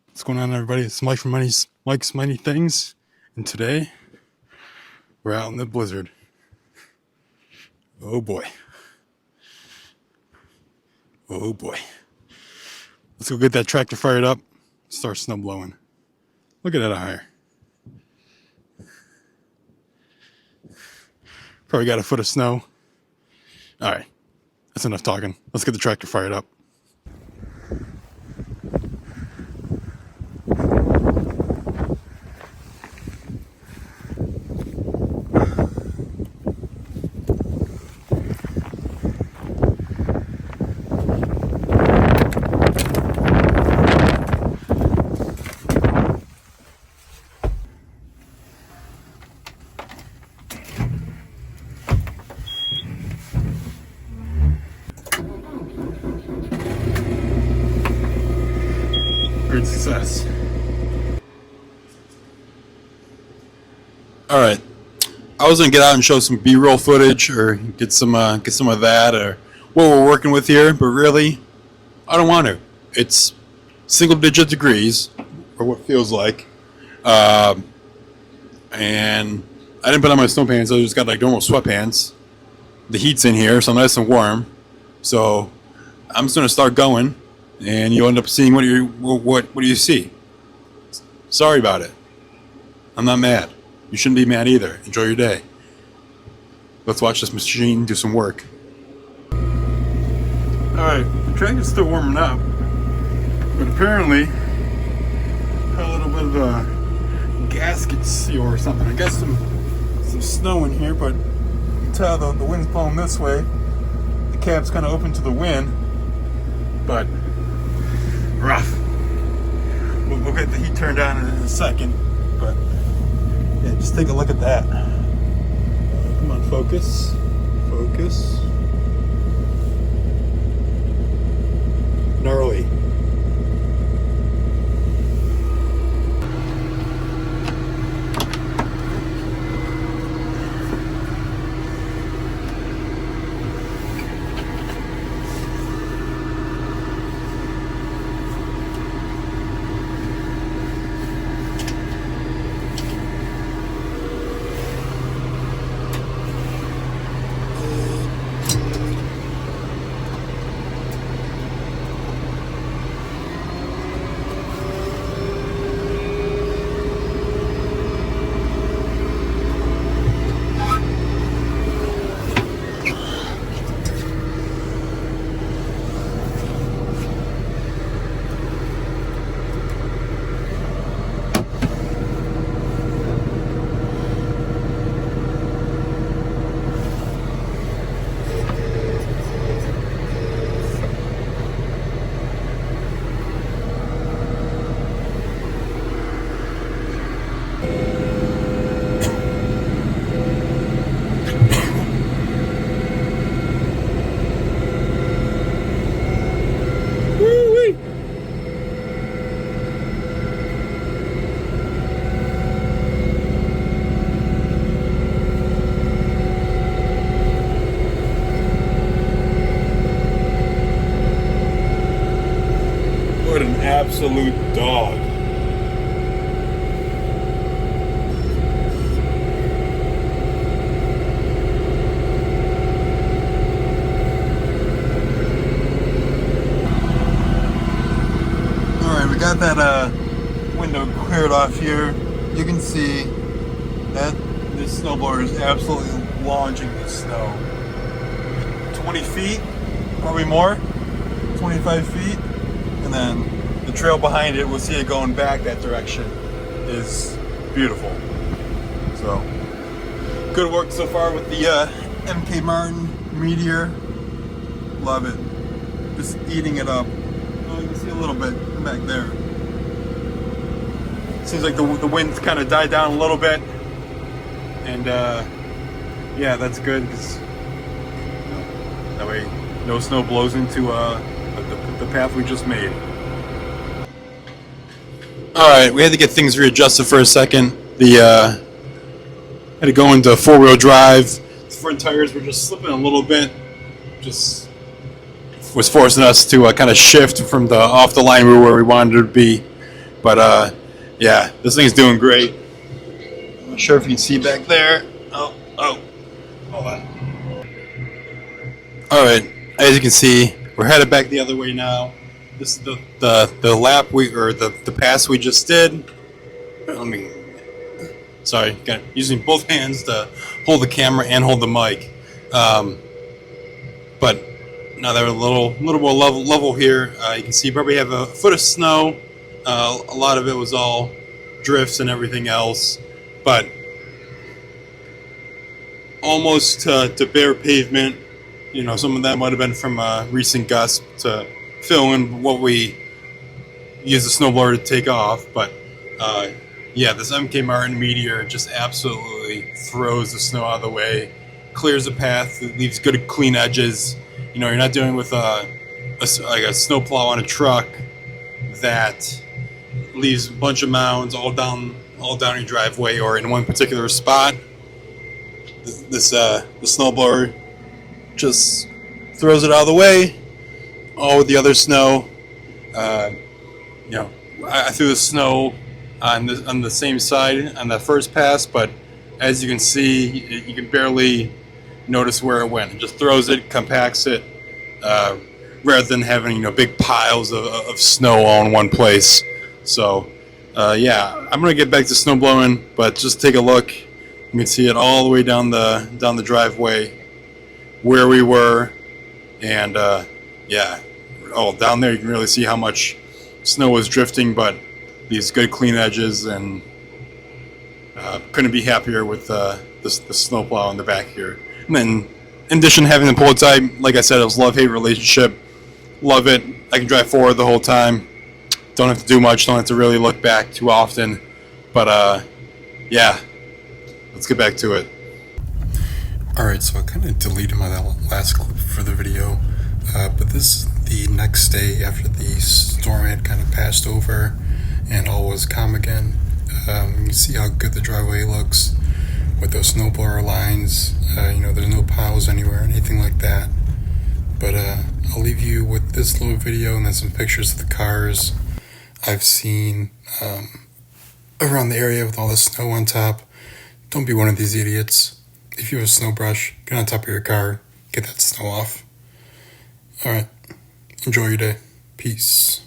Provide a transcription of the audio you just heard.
What's going on, everybody? It's Mike from Mike's Mighty Things, and today we're out in the blizzard. Oh boy. Oh boy. Let's go get that tractor fired up, start snow blowing. Look at that hire. Probably got a foot of snow. Alright, that's enough talking. Let's get the tractor fired up. Great success. All right, I was gonna get out and show some B-roll footage or get some of that or what we're working with here, but really, I don't want to. It's single-digit degrees, or what feels like, and I didn't put on my snow pants. I just got like normal sweatpants. The heat's in here, so I'm nice and warm. So I'm just gonna start going. And you'll end up seeing what do you see? Sorry about it. I'm not mad. You shouldn't be mad either. Enjoy your day. Let's watch this machine do some work. Alright, the tractor's still warming up, but apparently had a little bit of a gasket seal or something. I got some snow in here, but you can tell the wind's blowing this way. The cab's kind of open to the wind, but rough. We'll get the heat turned on in a second, but yeah, just take a look at that. Come on, focus. Focus. Gnarly. What an absolute dog. Alright, we got that window cleared off here. You can see that this snowblower is absolutely launching the snow. 20 feet, probably more, 25 feet. And then the trail behind it, we'll see it going back that direction, is beautiful. So, good work so far with the MK Martin Meteor. Love it. Just eating it up. Oh, you can see a little bit back there. Seems like the wind's kind of died down a little bit. And yeah, that's good because that way no snow blows into the path we just made. Alright, we had to get things readjusted for a second. Had to go into 4-wheel drive. The front tires were just slipping a little bit. Just was forcing us to kind of shift from the off the line we were where we wanted to be. But yeah, this thing's doing great. I'm not sure if you can see back there. Oh, hold on. All right, as you can see, we're headed back the other way now. This is the lap the pass we just did. Sorry, using both hands to hold the camera and hold the mic. But now that we're a little more level here, you can see probably have a foot of snow. A lot of it was all drifts and everything else, but almost to bare pavement. You know, some of that might have been from recent gusts to fill in what we use the snowblower to take off. But yeah, this MK Martin Meteor just absolutely throws the snow out of the way, clears the path, leaves good clean edges. You know, you're not dealing with like a snowplow on a truck that leaves a bunch of mounds all down your driveway or in one particular spot. The snowblower just throws it out of the way. All with the other snow. You know, I threw the snow on the same side on that first pass, but as you can see, you can barely notice where it went. It just throws it, compacts it, rather than having, you know, big piles of snow all in one place. So yeah, I'm gonna get back to snow blowing, but just take a look. You can see it all the way down the driveway where we were, and yeah, down there you can really see how much snow was drifting, but these good clean edges, and couldn't be happier with the snowplow in the back here. And then in addition to having the pull type, like I said, it was a love-hate relationship. Love it. I can drive forward the whole time. Don't have to do much. Don't have to really look back too often. But yeah, let's get back to it. Alright, so I kind of deleted my last clip for the video, but this is the next day after the storm had kind of passed over and all was calm again. You can see how good the driveway looks with those snowblower lines. You know, there's no piles anywhere, anything like that. But I'll leave you with this little video and then some pictures of the cars I've seen around the area with all the snow on top. Don't be one of these idiots. If you have a snow brush, get on top of your car, get that snow off. Alright, enjoy your day. Peace.